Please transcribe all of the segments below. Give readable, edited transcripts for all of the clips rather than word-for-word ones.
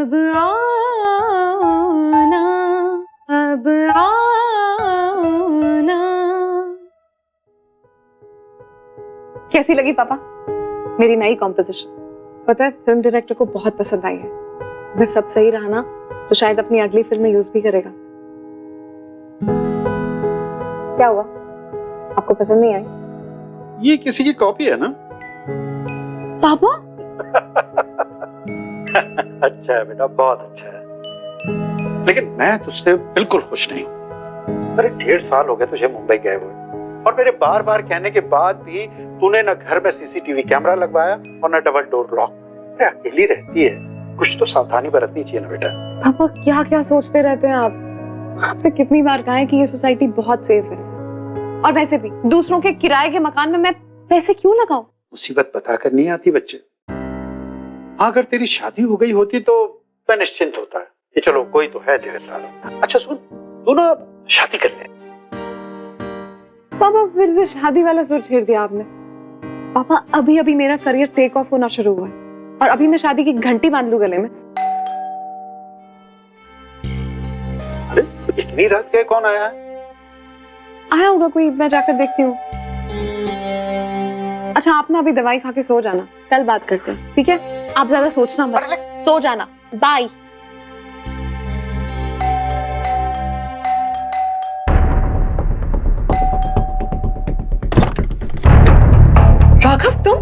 अब आना, अब आना। कैसी लगी पापा मेरी नई कॉम्पोजिशन? पता है फिल्म डायरेक्टर को बहुत पसंद आई है। अगर सब सही रहा ना तो शायद अपनी अगली फिल्म में यूज भी करेगा। क्या हुआ, आपको पसंद नहीं आई? ये किसी की कॉपी है ना? पापा अच्छा है बेटा, बहुत अच्छा है, लेकिन मैं तुझसे बिल्कुल खुश नहीं हूँ। अरे 1.5 साल हो गए तुझे मुंबई गए हुए, और मेरे बार बार कहने के बाद भी तूने न घर में सीसीटीवी कैमरा लगवाया और न डबल डोर लॉक। अरे अकेली रहती है, कुछ तो सावधानी बरतनी चाहिए ना बेटा। पापा क्या क्या सोचते रहते हैं आप? आपसे कितनी बार कहा है कि ये सोसाइटी बहुत सेफ है, और वैसे भी दूसरों के किराए के मकान में मैं पैसे क्यों लगाऊं? मुसीबत बताकर नहीं आती बच्चे। अगर तेरी शादी हो गई होती तो मैं निश्चिंत होता है कि चलो कोई तो है तेरे साथ। अच्छा सुन, तू ना शादी कर ले। पापा फिर से शादी वाला सुर छेड़ दिया आपने। पापा अभी अभी मेरा करियर टेक ऑफ होना शुरू हुआ है, और अभी मैं शादी की घंटी बांध लूं गले में? अरे इतनी रात के कौन आया है? आया होगा कोई, मैं जाकर देखती हूँ। अच्छा आप ना अभी दवाई खा के सो जाना, कल बात करते हैं, ठीक है? आप ज्यादा सोचना मत, सो जाना। बाय। राघव तुम?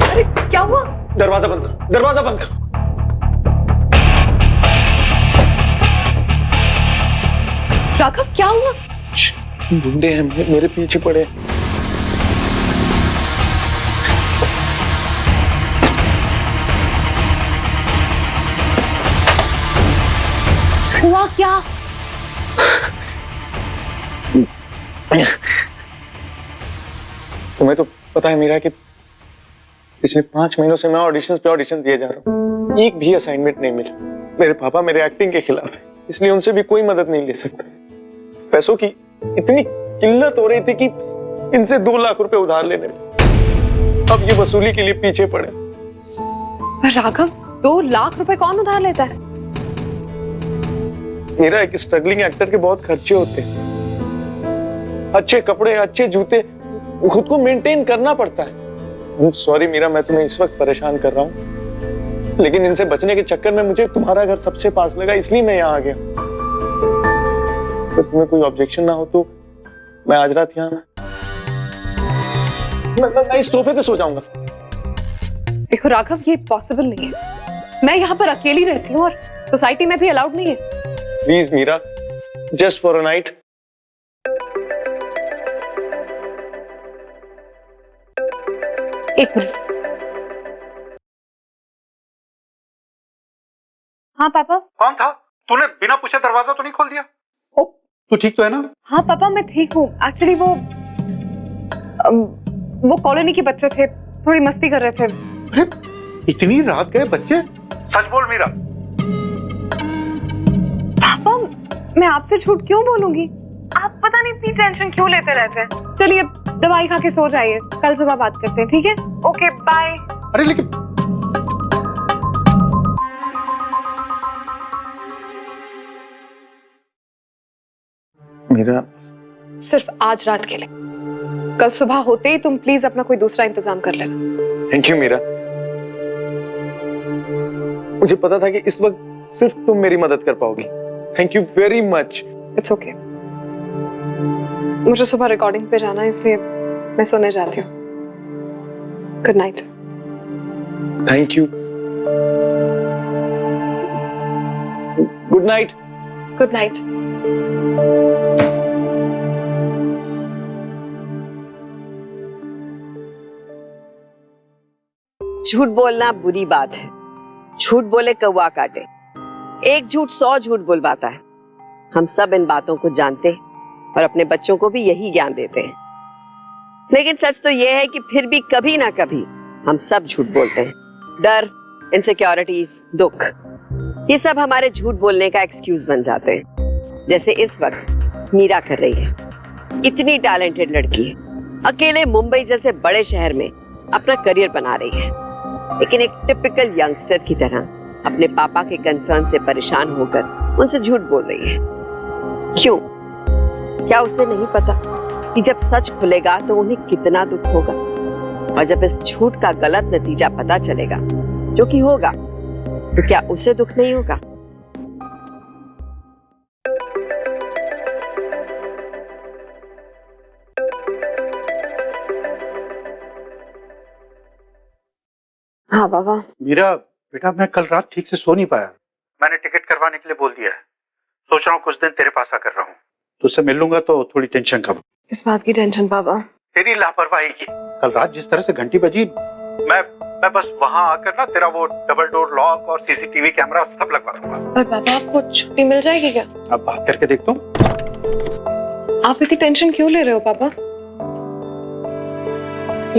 अरे क्या हुआ? दरवाजा बंद कर, दरवाजा बंद कर। राघव क्या हुआ? गुंडे हैं, मेरे पीछे पड़े। हुआ क्या? तुम्हें तो पता है मीरा कि पिछले 5 महीनों से मैं ऑडिशंस पे ऑडिशन दिए जा रहा हूँ, एक भी असाइनमेंट नहीं मिला। मेरे पापा मेरे एक्टिंग के खिलाफ है, इसलिए उनसे भी कोई मदद नहीं ले सकता। पैसों की इतनी किल्लत हो रही थी कि इनसे 2 लाख रुपए उधार लेने में अब ये वसूली के लिए पीछे पड़े। पर राघव 2 लाख रुपए कौन उधार लेता है? मेरा एक स्ट्रगलिंग एक्टर के बहुत खर्चे होते हैं, अच्छे कपड़े, अच्छे जूते, खुद को मेंटेन करना पड़ता है। सॉरी मीरा, मैं तुम्हें इस वक्त परेशान कर रहा हूँ, लेकिन इनसे बचने के चक्कर में मुझे तुम्हारा घर सबसे पास लगा, इसलिए मैं यहाँ आ गया। तो तुम्हें कोई ऑब्जेक्शन ना हो तो मैं आज रात यहाँ मैं इस सोफे पे सो जाऊंगा। देखो राघव, ये पॉसिबल नहीं है। मैं यहाँ पर अकेली रहती हूँ और सोसाइटी में भी अलाउड नहीं है। Please Meera, just for a night. एक मिनट। हाँ पापा। कौन था? तूने बिना पूछे दरवाजा तो नहीं खोल दिया? ओ, तू ठीक तो है ना? हाँ पापा मैं ठीक हूँ। एक्चुअली वो कॉलोनी के बच्चे थे, थोड़ी मस्ती कर रहे थे। अरे इतनी रात गए बच्चे? सच बोल मीरा। पापा मैं आपसे झूठ क्यों बोलूंगी? आप पता नहीं इतनी टेंशन क्यों लेते रहते हैं। चलिए दवाई खा के सो जाइए, कल सुबह बात करते हैं, ठीक है? Okay bye. अरे लेकिन मीरा, सिर्फ आज रात के लिए, कल सुबह होते ही तुम प्लीज अपना कोई दूसरा इंतजाम कर लेना। Thank you Meera. मुझे पता था कि इस वक्त सिर्फ तुम मेरी मदद कर पाओगी। Thank you very much. It's okay. मुझे सुबह रिकॉर्डिंग पे जाना है, इसलिए मैं सोने जाती हूँ। Good night. Thank you. Good night. Good night. झूठ बोलना बुरी बात है। झूठ बोले कौवा काटे। एक झूठ 100 झूठ बुलवाता है। हम सब इन बातों को जानते हैं और अपने बच्चों को भी यही ज्ञान देते हैं, लेकिन सच तो यह है कि फिर भी कभी ना कभी हम सब झूठ बोलते हैं। डर, इनसिक्योरिटीज, दुख, ये सब हमारे झूठ बोलने का एक्सक्यूज बन जाते हैं। जैसे इस वक्त मीरा कर रही है। इतनी टैलेंटेड लड़की है, अकेले मुंबई जैसे बड़े शहर में अपना करियर बना रही है, लेकिन एक टिपिकल यंगस्टर की तरह अपने पापा के कंसर्न से परेशान होकर उनसे झूठ बोल रही है। क्यों? क्या उसे नहीं पता कि जब सच खुलेगा तो उन्हें कितना दुख होगा, और जब इस झूठ का गलत नतीजा पता चलेगा, जो कि होगा, तो क्या उसे दुख नहीं होगा? हाँ बाबा। मीरा बेटा, मैं कल रात ठीक से सो नहीं पाया। मैंने टिकट करवाने के लिए बोल दिया है। सोच रहा हूँ कुछ दिन तेरे पास आकर रहूं। तुझसे मिल लूंगा तो थोड़ी टेंशन कम। किस बात की टेंशन बाबा? तेरी लापरवाही की। कल रात जिस तरह से घंटी बजी, मैं बस वहां आकर ना तेरा वो डबल डोर लॉक और सीसीटीवी कैमरा सब लगवा दूंगा। पर बाबा, आपको छुट्टी मिल जाएगी क्या? अब बात करके देखता हूँ। आप इतनी टेंशन क्यों ले रहे हो पापा?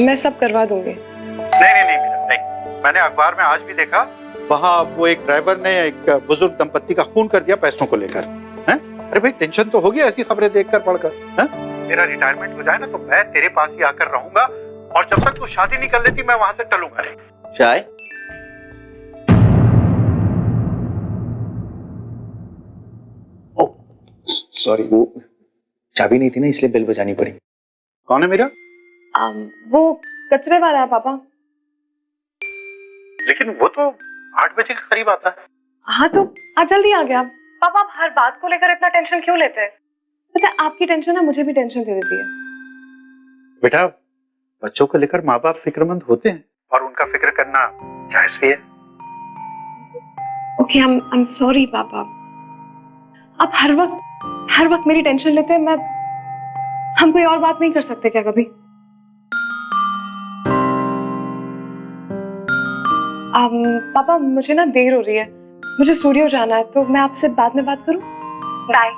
मैं सब करवा दूंगी। नहीं मीरा, नहीं। मैंने अखबार में आज भी देखा, वहाँ वो एक ड्राइवर ने एक बुजुर्ग दंपत्ति का खून कर दिया पैसों को लेकर। हैं? अरे भाई, टेंशन तो होगी ऐसी खबरें देखकर पढ़कर। हैं? मेरा रिटायरमेंट हो जाए ना तो मैं तेरे पास ही आकर रहूंगा, और जब तक तू शादी नहीं कर लेती मैं वहां से टलूंगा नहीं। चाय? ओह सॉरी, वो चाबी नहीं थी ना, इसलिए बेल बजानी पड़ी। कौन है मेरा? वो कचरे वाला है पापा। लेकिन वो तो 8 बजे के करीब आता है। हाँ तो आज जल्दी आ गया। पापा, आप हर बात को लेकर इतना टेंशन क्यों लेते हैं? पता है, आपकी टेंशन ना मुझे भी टेंशन दे देती है। बेटा, बच्चों को लेकर माँ बाप फिक्रमंद होते हैं, और उनका फिक्र करना जायज भी है। ओके, आई एम सॉरी पापा। आप हर वक्त मेरी टेंशन लेते हैं। हम कोई और बात नहीं कर सकते क्या कभी? पापा, मुझे ना देर हो रही है, मुझे स्टूडियो जाना है, तो मैं आपसे बाद में बात करूं? बाय।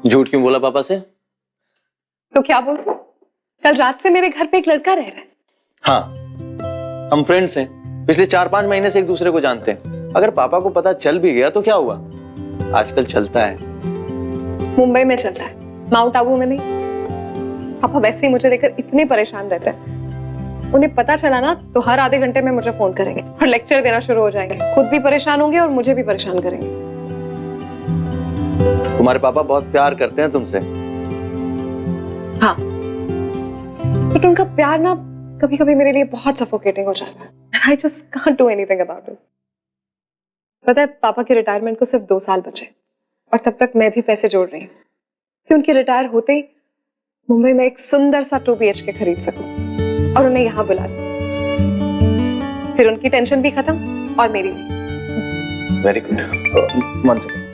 झूठ क्यों बोला पापा से? तो क्या बोलूं? कल रात से मेरे घर पे एक लड़का रह रहा है। हाँ, हम फ्रेंड्स हैं, पिछले 4-5 महीने से एक दूसरे को जानते हैं। अगर पापा को पता चल भी गया तो क्या हुआ? आजकल चलता है। मुंबई में चलता है, माउंट आबू में नहीं। पापा वैसे ही मुझे लेकर इतने परेशान रहते हैं। उन्हें पता चला ना तो हर आधे घंटे में मुझे फोन करेंगे और लेक्चर देना शुरू हो जाएंगे। खुद भी परेशान होंगे और मुझे भी परेशान करेंगे। तुम्हारे पापा बहुत प्यार करते हैं तुमसे। हाँ, बट उनका प्यार ना कभी कभी मेरे लिए बहुत सफोकेटिंग हो जाता है। I just can't do anything about it. पता है, पापा के रिटायरमेंट को सिर्फ 2 साल बचे, और तब तक मैं भी पैसे जोड़ रही हूँ कि उनके रिटायर होते ही मुंबई में एक सुंदर सा 2 BHK खरीद सकूं और उन्हें यहाँ बुला दूं। फिर उनकी टेंशन भी खत्म और मेरी भी। Very good. One second.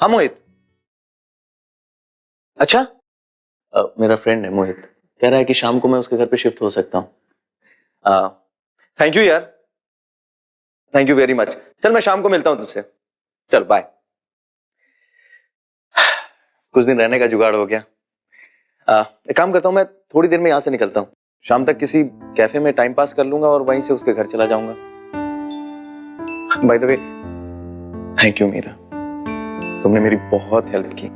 हाँ मोहित। अच्छा, मेरा फ्रेंड है मोहित, कह रहा है कि शाम को मैं उसके घर पे शिफ्ट हो सकता हूँ। थैंक यू यार, थैंक यू वेरी मच। चल मैं शाम को मिलता हूँ तुझसे। चल बाय। कुछ दिन रहने का जुगाड़ हो गया। एक काम करता हूँ, मैं थोड़ी देर में यहाँ से निकलता हूँ। शाम तक किसी कैफे में टाइम पास कर लूंगा और वहीं से उसके घर चला जाऊंगा। By the way, thank you Meera, तुमने मेरी बहुत हेल्प की।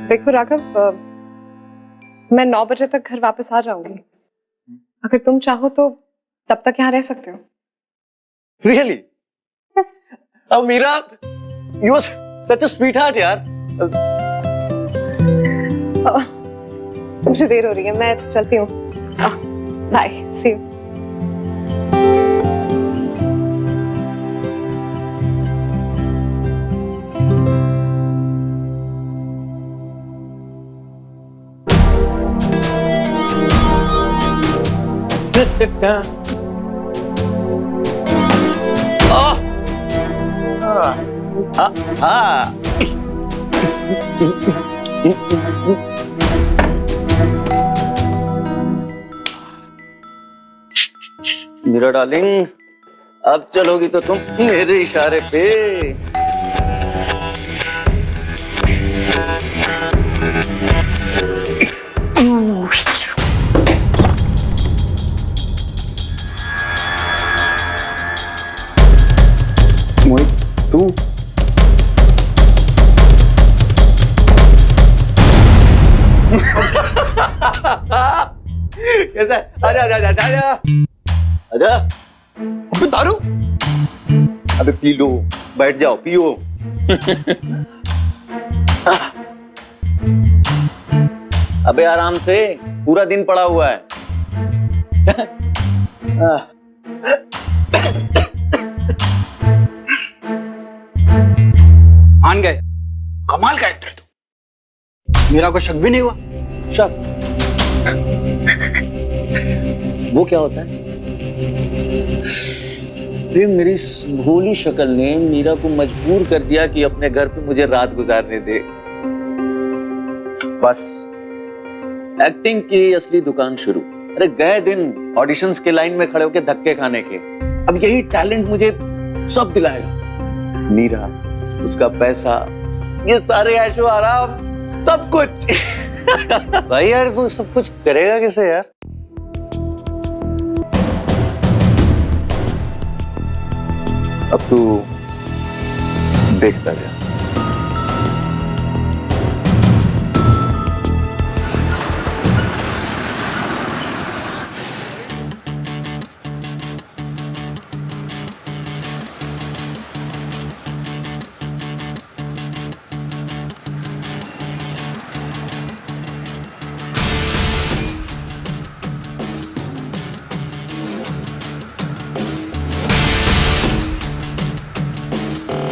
देखो राघव, मैं 9 बजे तक घर वापस आ जाऊंगी। अगर तुम चाहो तो तब तक यहाँ रह सकते हो। रियली? यस। अब Meera, you are such a sweetheart यार। मुझे देर हो रही है, मैं चलती हूँ। Bye, see you. Meera darling, अब चलोगी तो तुम मेरे इशारे पे। मोहित, तू कैसा है? आजा आजा आजा आजा आजा। अबे दारू? अबे पी लो, बैठ जाओ, पियो। अबे आराम से, पूरा दिन पड़ा हुआ है। मान गए, कमाल का एक्टर तू। मेरा कोई शक भी नहीं हुआ। शक? वो क्या होता है? अरे मेरी इस भोली शक्ल ने मीरा को मजबूर कर दिया कि अपने घर पे मुझे रात गुजारने दे। बस एक्टिंग की असली दुकान शुरू। अरे गए दिन ऑडिशंस के लाइन में खड़े होकर धक्के खाने के, अब यही टैलेंट मुझे सब दिलाएगा। मीरा, उसका पैसा, ये सारे ऐशो आराम, सब कुछ। भाई यार तू सब कुछ करेगा कैसे यार? अब तू देखता जा।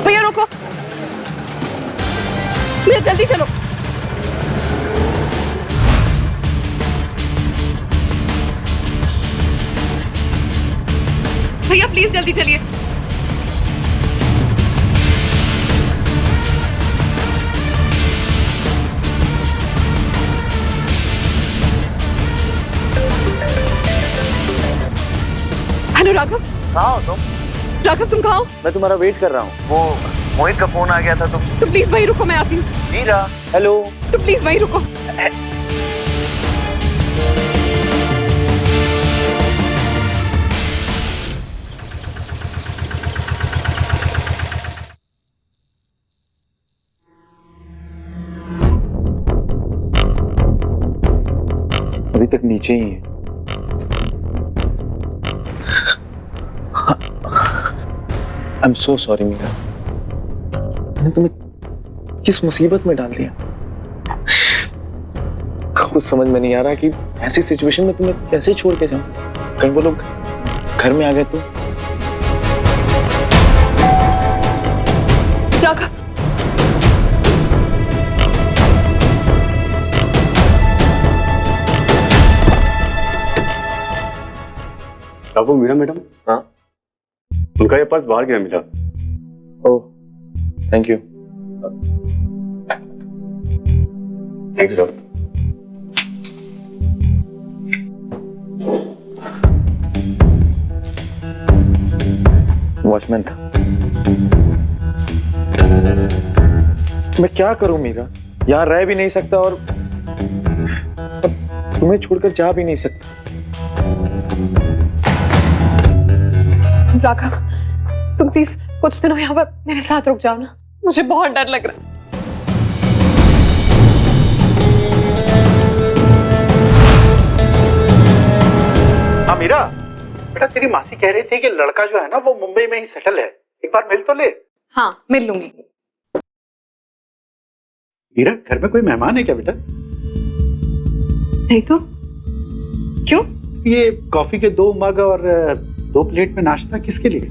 भैया रोको, भैया जल्दी चलो। भैया प्लीज जल्दी चलिए। हेलो राघव। कहाँ हो तुम? राघव तुम कहाँ हो? मैं तुम्हारा वेट कर रहा हूँ। वो मोहित का फोन आ गया था। तुम प्लीज वहीं रुको, मैं आती हूँ। मीरा, हेलो। तुम प्लीज वहीं रुको। अभी तक नीचे ही है। I'm so sorry मीरा, मैंने तुम्हें किस मुसीबत में डाल दिया। कुछ समझ में नहीं आ रहा कि ऐसी सिचुएशन में तुम्हें कैसे छोड़ के जाऊं। कहीं वो लोग घर में आ गए तो? राघव, वो मीरा मैडम, हाँ, उनका ये पर्स बाहर गिरा मिला। Oh thank you. Thank you sir. Watchman था। मैं क्या करूं मीरा, यहाँ रह भी नहीं सकता और तुम्हें छोड़कर जा भी नहीं सकता। राघव तुम प्लीज कुछ दिनों यहाँ पर मेरे साथ रुक जाओ ना, मुझे बहुत डर लग रहा है। हाँ मीरा, बेटा तेरी मासी कह रही थी कि लड़का जो है ना वो मुंबई में ही सेटल है, एक बार मिल तो ले। हाँ मिल लूंगी। मीरा घर में कोई मेहमान है क्या बेटा? नहीं तो क्यों? ये कॉफी के 2 मग और 2 प्लेट में नाश्ता किसके लिए?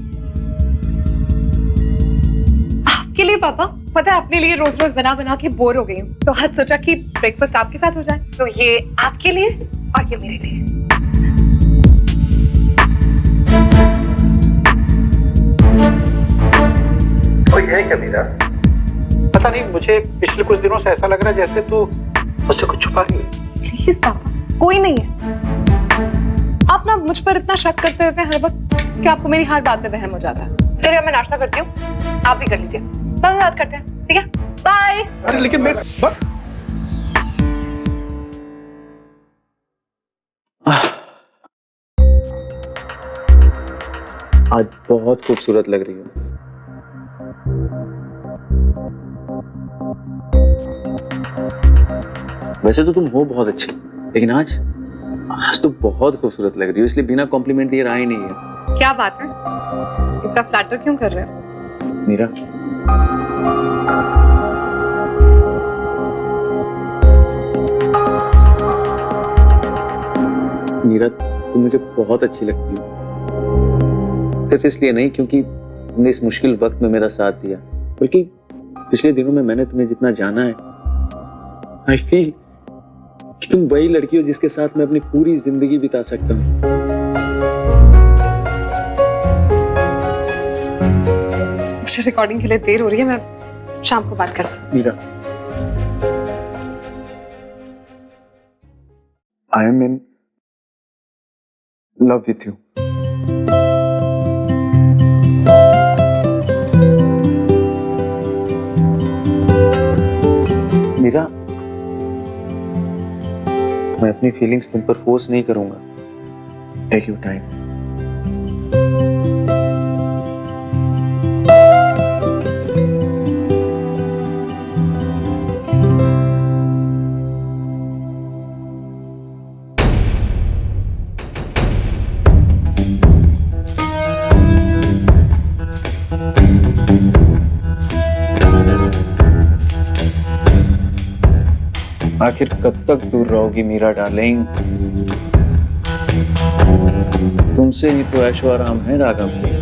आपके लिए पापा। पता है अपने लिए रोज रोज बना बना के बोर हो गई हूँ, तो आज सोचा कि ब्रेकफास्ट आपके साथ हो जाए। तो ये आपके लिए और ये मेरे लिए। कोई है क्या मीरा? पता नहीं, मुझे पिछले कुछ दिनों से ऐसा लग रहा है जैसे तू मुझसे कुछ छुपा रही है। प्लीज पापा, कोई नहीं है। आप ना मुझ पर इतना शक करते रहते हैं हर वक्त कि आपको मेरी हर बात पे वहम हो जाता है। चलिए मैं नाश्ता करती हूँ, आप भी कर लीजिए। कल रात करते हैं, ठीक है? बाय। अरे लेकिन मैं आज बहुत खूबसूरत लग रही हो। वैसे तो तुम हो बहुत अच्छी, लेकिन आज आज तो बहुत खूबसूरत लग रही हो, इसलिए बिना कॉम्प्लीमेंट दिए रहा ही नहीं है। क्या बात है, इतना फ्लैटर क्यों कर रहे हो? मीरा, मीरा तुम मुझे बहुत अच्छी लगती हो। सिर्फ इसलिए नहीं क्योंकि तुमने इस मुश्किल वक्त में मेरा साथ दिया, बल्कि पिछले दिनों में मैंने तुम्हें जितना जाना है, आई फील कि तुम वही लड़की हो जिसके साथ मैं अपनी पूरी जिंदगी बिता सकता हूँ। मुझे रिकॉर्डिंग के लिए देर हो रही है, मैं शाम को बात करती हूँ। Meera, I am in love with you. Meera, मैं अपनी फीलिंग्स तुम पर फोर्स नहीं करूंगा। Take your time. आखिर कब तक दूर रहोगी मीरा डार्लिंग? तुमसे ही तो ऐशो आराम है राघव की।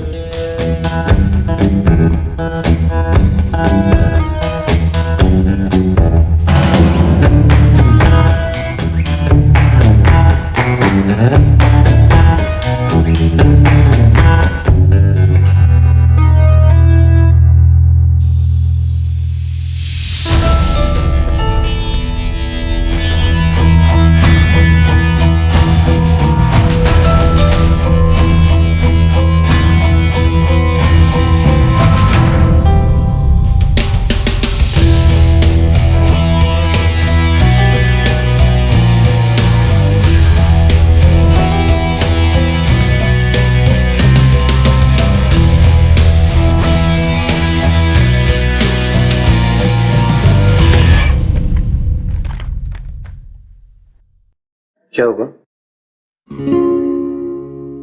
क्या हुआ?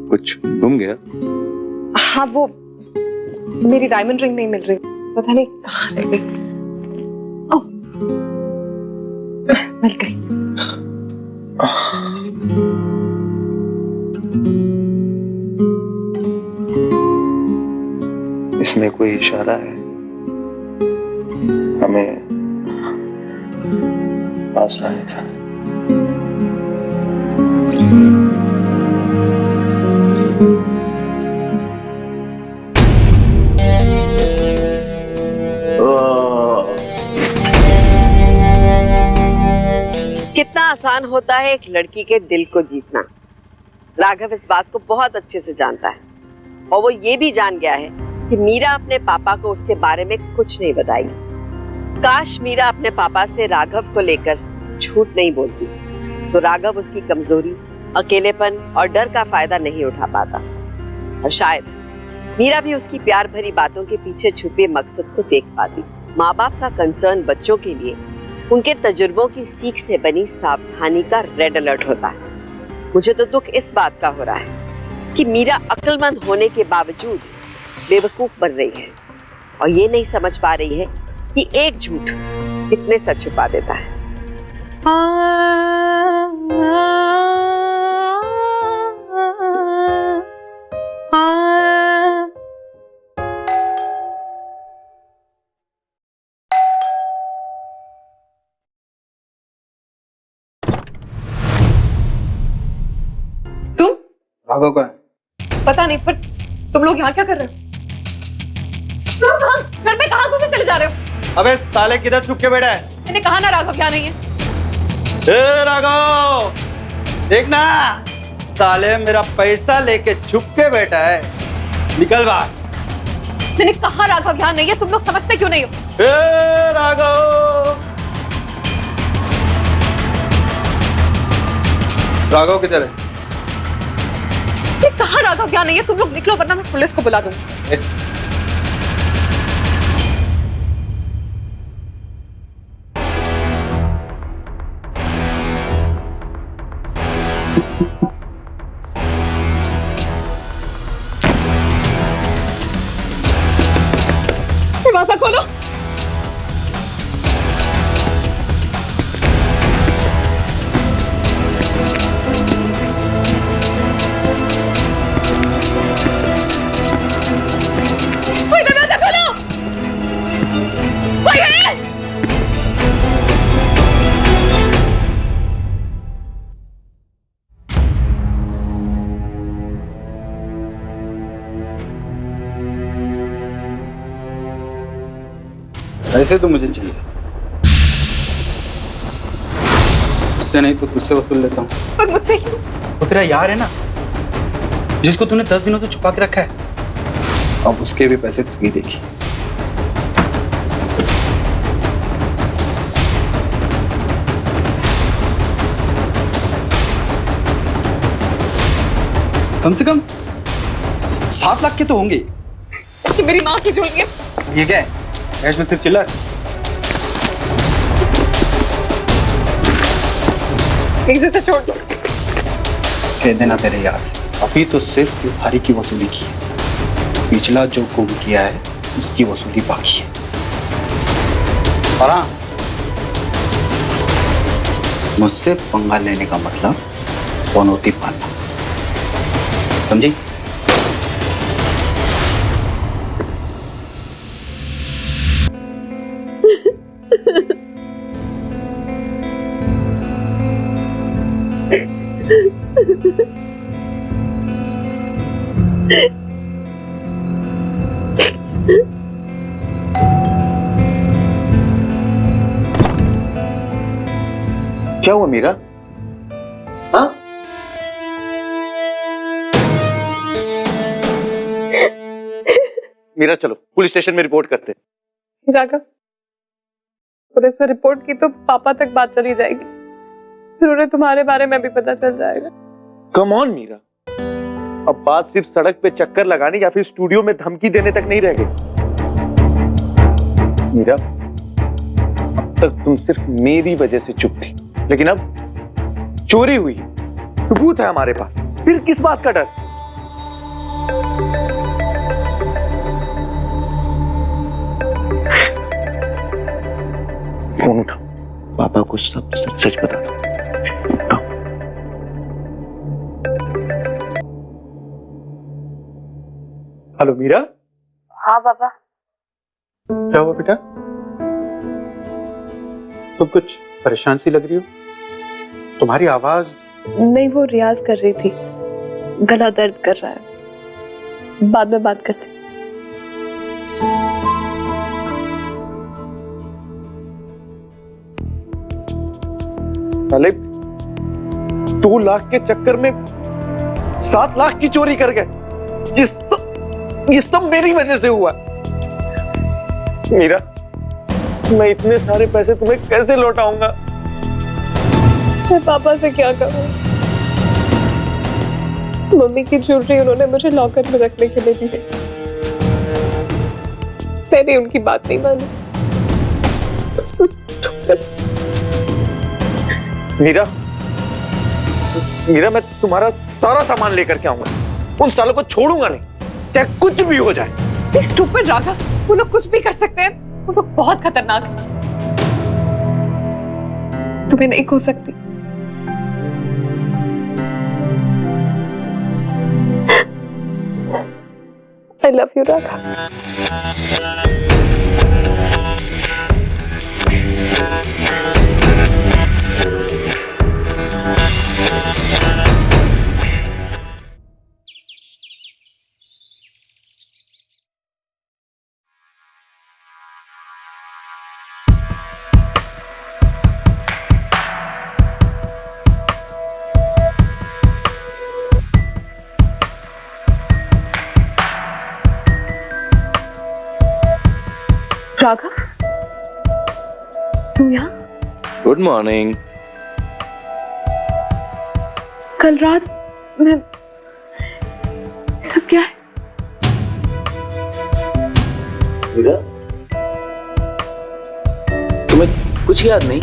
कुछ गुम गया? हाँ, वो मेरी डायमंड रिंग नहीं मिल रही, पता नहीं कहाँ रह गई। ओह, मिल गई। इसमें कोई इशारा है हमें पास लाने का? कितना आसान होता है एक लड़की के दिल को जीतना। राघव इस बात को बहुत अच्छे से जानता है और वो ये भी जान गया है कि मीरा अपने पापा को उसके बारे में कुछ नहीं बताएगी। काश मीरा अपने पापा से राघव को लेकर झूठ नहीं बोलती तो राघव उसकी कमजोरी, अकेलेपन और डर का फायदा नहीं उठा पाता और शायद मीरा भी उसकी प्यार भरी बातों के पीछे छुपे मकसद को देख पाती। माँ बाप का कंसर्न बच्चों के लिए उनके तजुर्बों की सीख से बनी सावधानी का रेड अलर्ट होता है। मुझे तो दुख इस बात का हो रहा है कि मीरा अक्लमंद होने के बावजूद बेवकूफ बन रही है और ये नहीं समझ पा रही है कि एक झूठ कितने सच छुपा देता है। तुम? राघव का है? पता नहीं, पर तुम लोग यहाँ क्या कर रहे हो? तुम कहाँ? घर में कहाँ घुसे चले जा रहे हो? अबे साले किधर छुप के बैठा है? मैंने कहा ना राघव यहाँ नहीं है। ए राघव, देखना साले मेरा पैसा लेके छुप के बैठा है, निकल बाहर। मैंने कहा राघव यहाँ नहीं है, तुम लोग समझते क्यों नहीं हो? ए राघव, राघव किधर है? कहा राघव यहाँ नहीं है, तुम लोग निकलो वरना मैं पुलिस को बुला दूंगी। पैसे तो मुझे चाहिए, उससे नहीं तो तुझसे वसूल लेता हूँ। पर मुझसे क्यों? वो तेरा यार है ना, जिसको तूने 10 दिनों से छुपा के रखा है, अब उसके भी पैसे तू ही देखी। कम से कम 7 लाख के तो होंगे। कि मेरी माँ की जुल्म है। ये क्या है? कैश में सिर्फ चिल्लर। प्लीज इसे छोड़ दो। कह देना तेरे यार से, अभी तो सिर्फ उधारी की वसूली की है, पिछला जो गुम किया है उसकी वसूली बाकी है। और हाँ, मुझसे पंगा लेने का मतलब पनौती पालना, समझी? क्या हुआ मीरा? हाँ? मीरा चलो पुलिस स्टेशन में रिपोर्ट करते हैं। राघव, पुलिस में रिपोर्ट की तो पापा तक बात चली जाएगी, फिर उन्हें तुम्हारे बारे में भी पता चल जाएगा। कम ऑन मीरा, अब बात सिर्फ सड़क पे चक्कर लगाने या फिर स्टूडियो में धमकी देने तक नहीं रह गई। मीरा, अब तक तुम सिर्फ मेरी वजह से चुप थी, लेकिन अब चोरी हुई, सबूत है हमारे पास, फिर किस बात का डर? फोन उठाओ, पापा को सब सच सच बता दो। हेलो मीरा। हाँ पापा। क्या हुआ बेटा? तुम कुछ परेशान सी लग रही हो, तुम्हारी आवाज। नहीं, वो रियाज कर रही थी, गला दर्द कर रहा है, बाद में बात करते। साले 2 लाख के चक्कर में 7 लाख की चोरी कर गए। ये सब मेरी वजह से हुआ। मीरा, मैं इतने सारे पैसे तुम्हें कैसे लौटाऊंगा? मैं पापा से क्या कहूँ? मम्मी की ज्वेलरी उन्होंने मुझे लॉकर में रखने के लिए दी है, मैंने उनकी बात नहीं मानी। मीरा, मैं तुम्हारा सारा सामान लेकर के आऊंगा, उन सालों को छोड़ूंगा नहीं, चाहे कुछ भी हो जाए। स्टूपिड राघव, वो लोग कुछ भी कर सकते हैं, वो लोग बहुत खतरनाक हैं। तुम्हें नहीं खो सकती। I love you, Radha. Raghav, तुम यहाँ? Good morning. कल रात मैं, सब क्या है? मीरा, तुम्हें कुछ याद नहीं?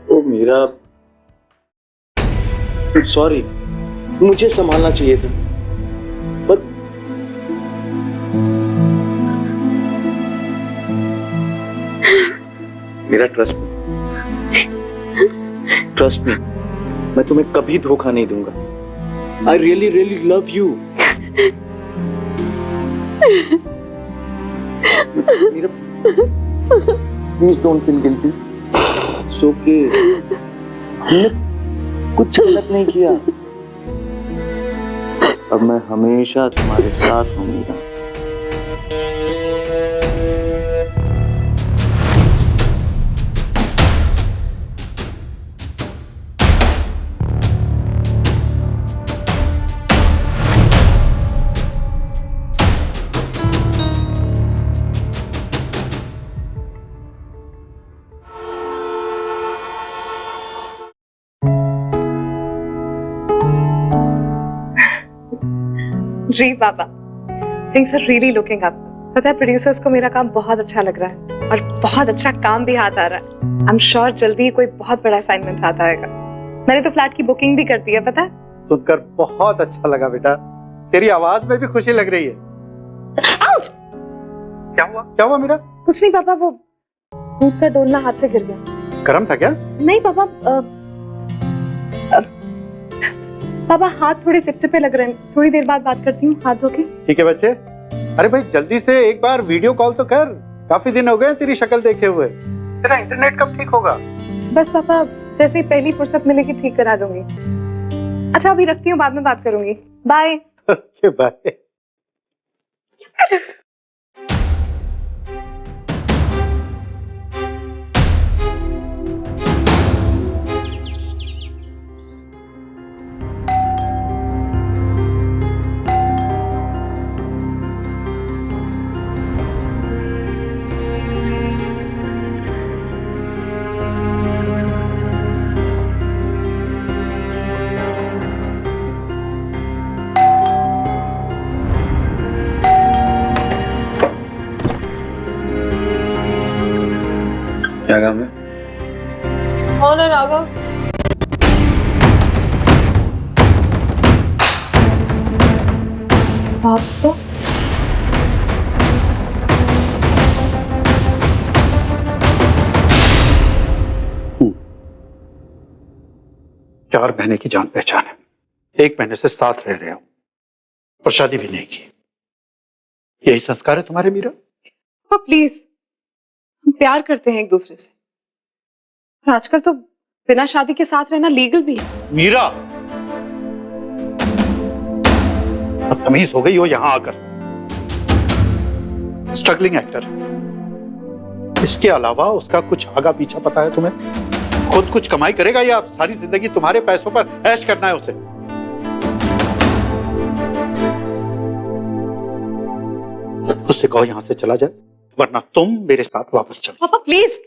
ओ मीरा, सॉरी, मुझे संभालना चाहिए था, पर मेरा ट्रस्ट मी, मैं तुम्हें कभी धोखा नहीं दूंगा। I really really love you. मेरा please don't feel guilty, it's okay, हमने कुछ गलत नहीं किया। अब मैं हमेशा तुम्हारे साथ हूँ मीरा। जी पापा, things are really looking up. पता है प्रोड्यूसर्स को मेरा काम बहुत अच्छा लग रहा है और बहुत अच्छा काम भी हाथ आ रहा है। आई एम श्योर जल्दी ही कोई बहुत बड़ा असाइनमेंट हाथ आएगा। मैंने तो फ्लैट की बुकिंग भी कर दी है, पता है? सुनकर बहुत अच्छा लगा बेटा। तेरी आवाज में भी खुशी लग रही है। आउच! क्या हुआ मेरा? कुछ नहीं पापा, वो दूध का डोलना हाथ से गिर गया। गर्म था क्या? नहीं पापा, पापा हाथ थोड़े चिपचिपे लग रहे हैं। थोड़ी देर बाद बात करती हूँ हाथ धो के। ठीक है बच्चे। अरे भाई जल्दी से एक बार वीडियो कॉल तो कर। काफी दिन हो गए तेरी शक्ल देखे हुए। तेरा इंटरनेट कब ठीक होगा? बस पापा, जैसे ही पहली फुर्सत मिलेगी ठीक करा दूंगी। अच्छा अभी रखती हूँ, बाद में बात करूंगी। बाय। Okay bye. क्या काम है? कौन है राघव? आप तो चार महीने की जान पहचान है, 1 महीने से साथ रह रहे हो और शादी भी नहीं की। यही संस्कार है तुम्हारे मीरा? प्लीज, हम प्यार करते हैं एक दूसरे से और आजकल तो बिना शादी के साथ रहना लीगल भी है। मीरा, बदतमीज हो गई हो यहां आकर। स्ट्रगलिंग एक्टर, इसके अलावा उसका कुछ आगा पीछा पता है तुम्हें? खुद कुछ कमाई करेगा या सारी जिंदगी तुम्हारे पैसों पर ऐश करना है उसे? उससे कहो यहां से चला जाए, वरना तुम मेरे साथ वापस चलो। पापा प्लीज,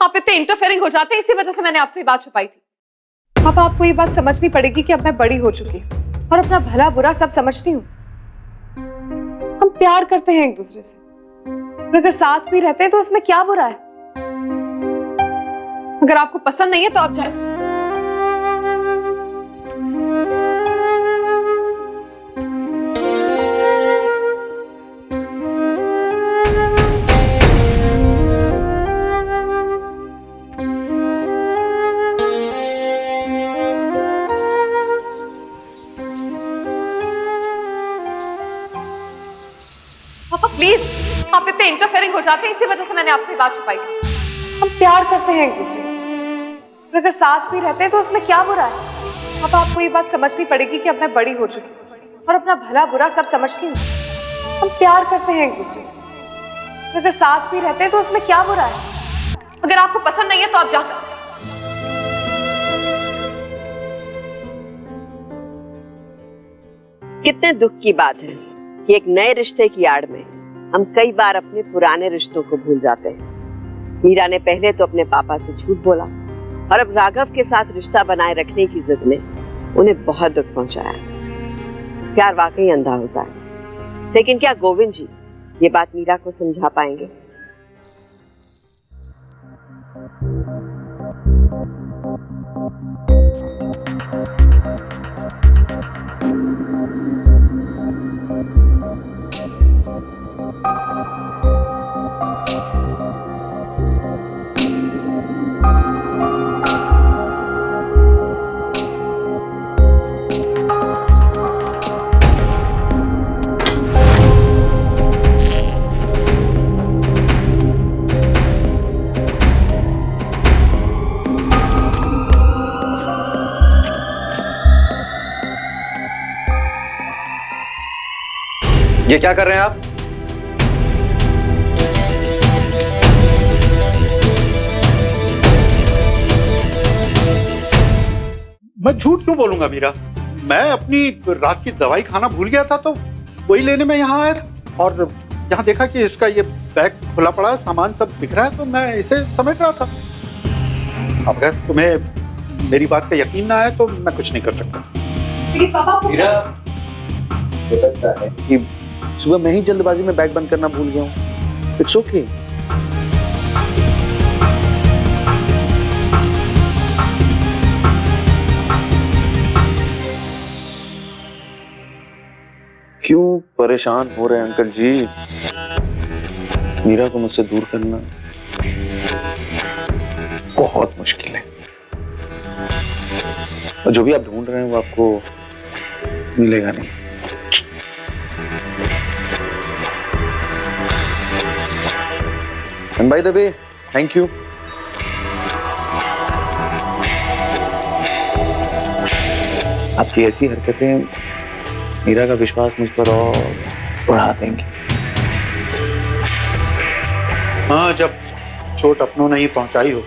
आप इतने इंटरफेयरिंग हो जाते हैं, इसी वजह से मैंने आपसे ये बात छुपाई थी। पापा आपको ये बात समझनी पड़ेगी कि अब मैं बड़ी हो चुकी हूँ और अपना भला बुरा सब समझती हूँ। हम प्यार करते हैं एक दूसरे से और अगर साथ भी रहते हैं तो इसमें क्या बुरा है? अगर आपको पसंद नहीं है तो आप जाए। पापा प्लीज, आप इतने इंटरफेयरिंग हो जाते हैं, इसी वजह से मैंने आपसे ये बात छुपाई थी। हम प्यार करते हैं एक दूसरे से और अगर साथ भी रहते हैं तो इसमें क्या बुरा है? पापा आपको ये बात समझनी पड़ेगी कि अब मैं बड़ी हो चुकी हूँ और अपना भला बुरा सब समझती हूँ। हम प्यार करते हैं एक दूसरे से और अगर साथ भी रहते हैं तो इसमें क्या बुरा है? अगर आपको पसंद नहीं है तो आप जा सकते हैं। कितने दुख की बात है कि एक नए रिश्ते की आड़ में हम कई बार अपने पुराने रिश्तों को भूल जाते हैं। मीरा ने पहले तो अपने पापा से झूठ बोला और अब राघव के साथ रिश्ता बनाए रखने की जिद में उन्हें बहुत दुख पहुंचाया। प्यार वाकई अंधा होता है, लेकिन क्या गोविंद जी ये बात मीरा को समझा पाएंगे? ये क्या कर रहे हैं आप? मैं झूठ क्यों बोलूंगा मीरा? मैं अपनी रात की दवाई खाना भूल गया था तो वही लेने में यहाँ आया था और यहाँ देखा कि इसका ये बैग खुला पड़ा है, सामान सब बिखरा है, तो मैं इसे समेट रहा था। अगर तुम्हें मेरी बात का यकीन ना आए तो मैं कुछ नहीं कर सकता। प्लीज पापा, मीरा, हो सकता है कि सुबह मैं ही जल्दबाजी में बैग बंद करना भूल गया हूँ। It's okay. क्यों परेशान हो रहे हैं अंकल जी? मीरा को मुझसे दूर करना बहुत मुश्किल है, और जो भी आप ढूंढ रहे हैं वो आपको मिलेगा नहीं। And by the way, thank you. आपकी ऐसी हरकतें मीरा का विश्वास मुझ पर और बढ़ा देंगी। हाँ, जब चोट अपनों ने ही पहुंचाई हो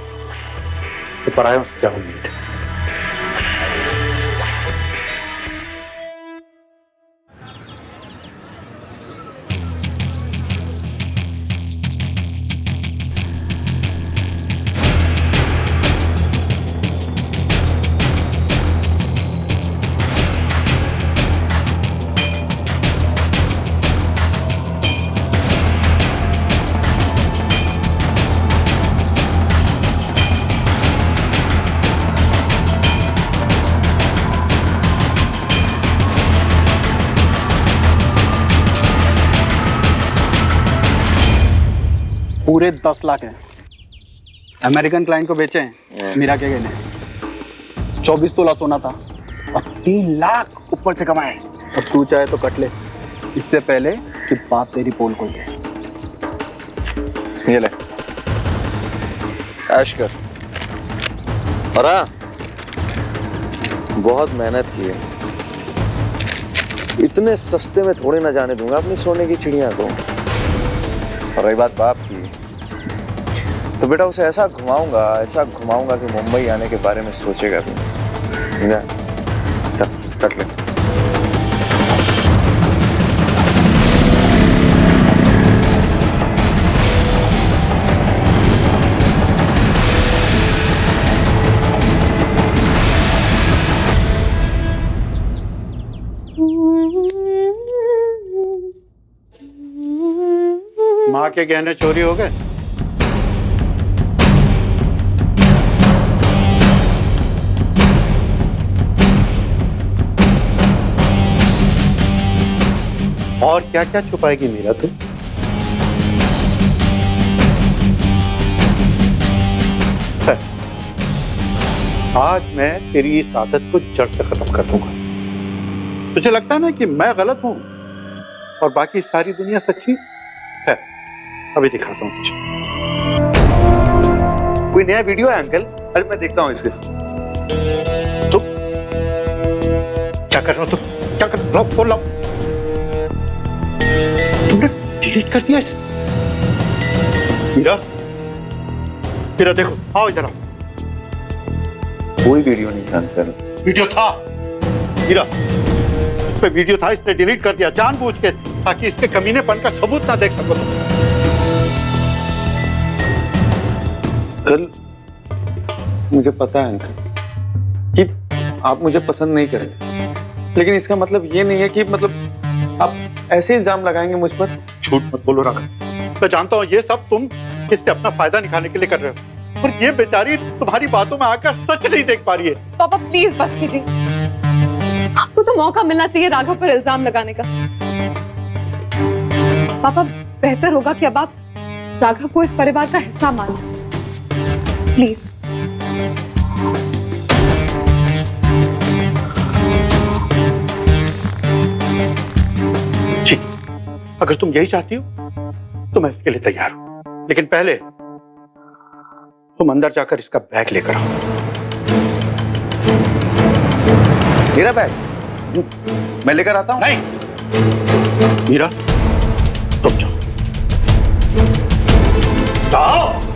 तो परायों से क्या उम्मीद? पूरे 10 लाख है। अमेरिकन क्लाइंट को बेचे हैं मीरा के गहने। 24 तोला सोना था और 3 लाख ऊपर से कमाए। अब तू चाहे तो कट ले, इससे पहले कि बाप तेरी पोल खोल दे। ये ले, ऐश कर। और हाँ, बहुत मेहनत की है, इतने सस्ते में थोड़े ना जाने दूंगा अपनी सोने की चिड़िया को। और रही बात बाप की, तो बेटा उसे ऐसा घुमाऊंगा कि मुंबई आने के बारे में सोचेगा भी नहीं। चल कट ले। माँ के गहने चोरी हो गए? और क्या क्या छुपाएगी मीरा तू? आज मैं तेरी इस आदत को जड़ से खत्म कर दूंगा। तुझे लगता है ना कि मैं गलत हूं और बाकी सारी दुनिया सच्ची है? अभी दिखाता हूं तुझे। कोई नया वीडियो है अंकल? अरे मैं देखता हूँ इसके। तो क्या कर रहे हो? तुम क्या कर रहे हो? फोन लाओ। तुमने डिलीट कर दिया इसे? मीरा, मीरा देखो, आओ इधर आओ। कोई वीडियो नहीं था अंकल। वीडियो था मीरा, इस पे वीडियो था, इसने डिलीट कर दिया जानबूझ के, ताकि इसके कमीनेपन का सबूत ना देख सको तुम। कल मुझे पता है अंकल कि आप मुझे पसंद नहीं करते, लेकिन इसका मतलब ये नहीं है कि आप ऐसे इल्जाम लगाएंगे मुझ पर। झूठ मत बोलो राघव, मैं जानता हूँ ये सब तुम इससे अपना फायदा निकालने के लिए कर रहे हो, और ये बेचारी तुम्हारी बातों में आकर सच नहीं देख पा रही है। पापा प्लीज बस कीजिए, आपको तो मौका मिलना चाहिए राघव पर इल्जाम लगाने का। पापा बेहतर होगा कि अब आप राघव को इस परिवार का हिस्सा मान लें, प्लीज। ठीक, अगर तुम यही चाहती हो तो मैं इसके लिए तैयार हूं, लेकिन पहले तुम अंदर जाकर इसका बैग लेकर आओ। मेरा बैग मैं लेकर आता हूँ। नहीं मीरा, तुम जाओ। जाओ।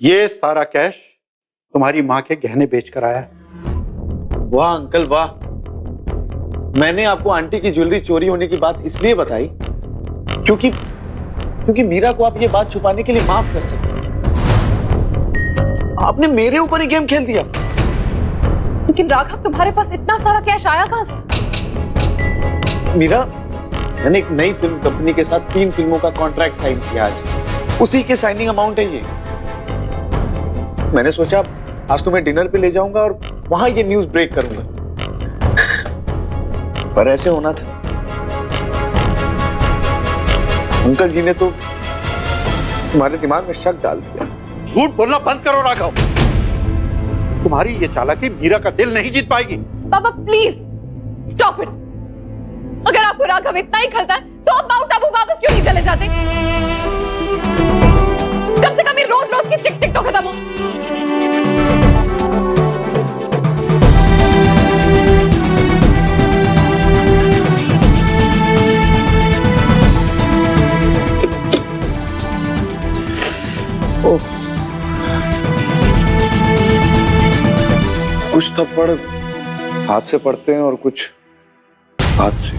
ये सारा कैश तुम्हारी माँ के गहने बेचकर आया है। वाह अंकल वाह, मैंने आपको आंटी की ज्वेलरी चोरी होने की बात इसलिए बताई क्योंकि मीरा को आप ये बात छुपाने के लिए माफ कर सकते हैं। आपने मेरे ऊपर ही गेम खेल दिया। लेकिन राघव, तुम्हारे पास इतना सारा कैश आया कहां से? मीरा, मैंने एक नई फिल्म कंपनी के साथ 3 फिल्मों का कॉन्ट्रैक्ट साइन किया आज। उसी के साइनिंग अमाउंट है ये। मैंने सोचा आज तुम्हें डिनर पे ले जाऊंगा और वहां ये न्यूज ब्रेक करूंगा, पर ऐसे होना था। अंकल जी ने तो तुम्हारे दिमाग में शक डाल दिया। झूठ बोलना बंद करो राघव। तुम्हारी ये चालाकी मीरा का दिल नहीं जीत पाएगी। पापा प्लीज स्टॉप इट। अगर आपको राघव इतना ही खलता है तो आप माउंट आबू वापस क्यों नहीं चले जाते? कम से कम ये रोज रोज की चिक चिक तो खत्म हो। कुछ थप्पड़ हाथ से पड़ते हैं और कुछ हाथ से।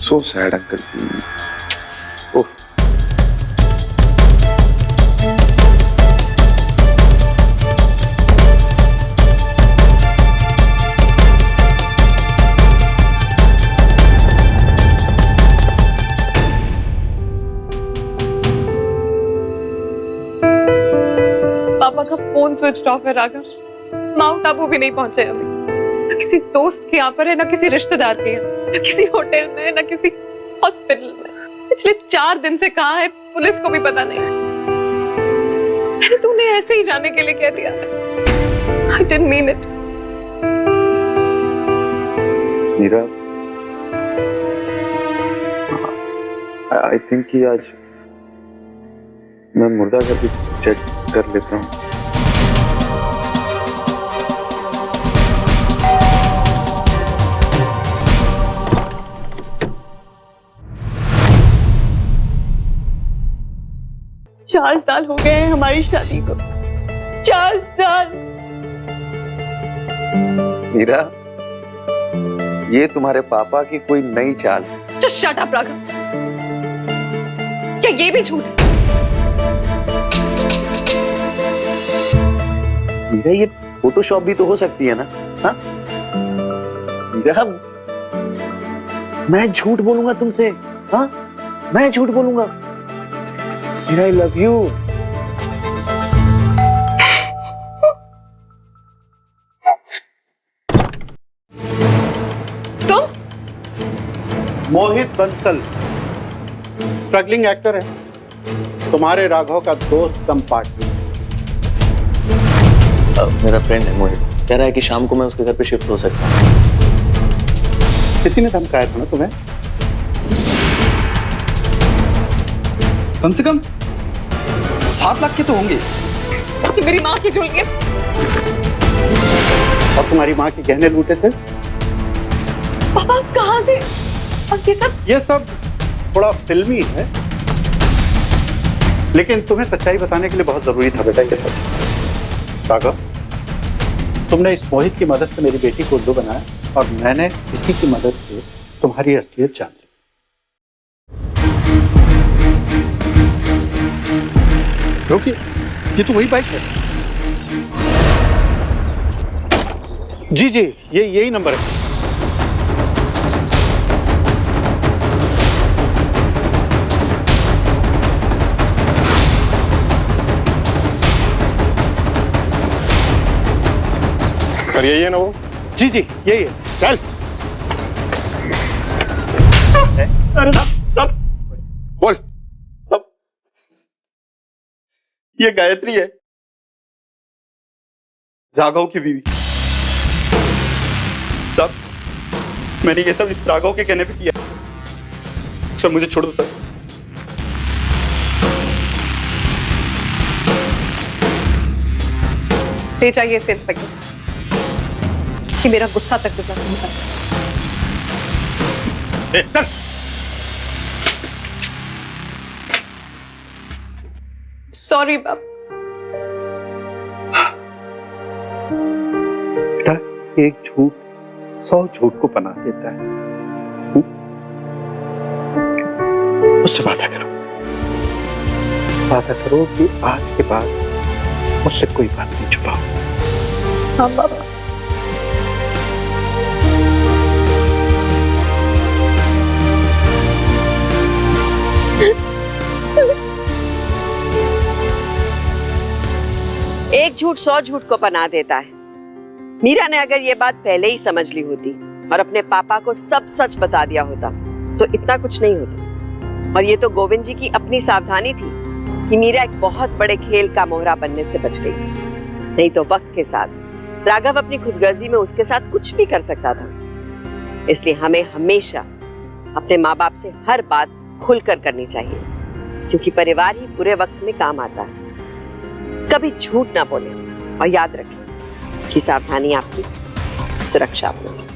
सो सैड अंकल जी। ओह, पापा का फोन स्विच ऑफ है राघव। माउंट आबू भी नहीं पहुंचे अभी। न किसी दोस्त के यहाँ पर है, न किसी रिश्तेदार के यहाँ, न किसी होटल में, न किसी हॉस्पिटल में। पिछले 4 दिन से कहाँ है पुलिस को भी पता नहीं है। मैंने तो उन्हें ऐसे ही जाने के लिए कह दिया था। I didn't mean it. Meera, I think कि आज मैं मुर्दा घर भी चेक कर लेता हूँ। चार साल हो गए हैं हमारी शादी को। 4 साल। मीरा, ये तुम्हारे पापा की कोई नई चाल है। Just shut up, Raghav. क्या ये भी झूठ है? मीरा, ये फोटोशॉप भी तो हो सकती है ना? हाँ? मीरा, मैं झूठ बोलूंगा तुमसे? हाँ? मैं झूठ बोलूंगा? Meera, I love you. तुम? मोहित बंसल स्ट्रगलिंग एक्टर है, तुम्हारे राघव का दोस्त कम पार्टनर। मेरा फ्रेंड है मोहित, कह रहा है कि शाम को मैं उसके घर पे शिफ्ट हो सकता हूँ। किसी ने धमकाया था ना तुम्हें? कम से कम 7 लाख के तो होंगे। कि मेरी माँ की झुलके और तुम्हारी माँ के गहने लूटे थे। पापा आप कहाँ थे? और ये सब थोड़ा फिल्मी है, लेकिन तुम्हें सच्चाई बताने के लिए बहुत जरूरी था बेटा ये सब। राघव, तुमने इस मोहित की मदद से मेरी बेटी को उल्लू बनाया और मैंने इसी की मदद से तुम्हारी असलियत जान ली। क्योंकि ये तो वही बाइक है। जी जी, यही नंबर है। सर, यही है ना वो? जी जी, यही है। चल। अरे तब बोल। ये गायत्री है, राघव की बीवी। सब मैंने ये सब इस राघव के कहने पे किया। सर मुझे छोड़ दो सर। ले जाइए इसे इंस्पेक्टर साहब, कि मेरा गुस्सा तक गुजर नहीं कर। चल। सॉरी बाप। बेटा, एक झूठ 100 झूठ को पनाह देता है। मुझसे वादा करो, वादा करो कि आज के बाद मुझसे कोई बात नहीं छुपाओ। हाँ पापा। एक झूठ 100 झूठ को पनाह देता है। मीरा ने अगर ये बात पहले ही समझ ली होती और अपने पापा को सब सच बता दिया होता तो इतना कुछ नहीं होता। और ये तो गोविंद जी की अपनी सावधानी थी कि मीरा एक बहुत बड़े खेल का मोहरा बनने से बच गई। नहीं तो वक्त के साथ राघव अपनी खुदगर्जी में उसके साथ कुछ भी कर सकता था। इसलिए हमें हमेशा अपने माँ बाप से हर बात खुलकर करनी चाहिए, क्योंकि परिवार ही बुरे वक्त में काम आता है। कभी झूठ ना बोलें और याद रखें कि सावधानी आपकी सुरक्षा अपनी।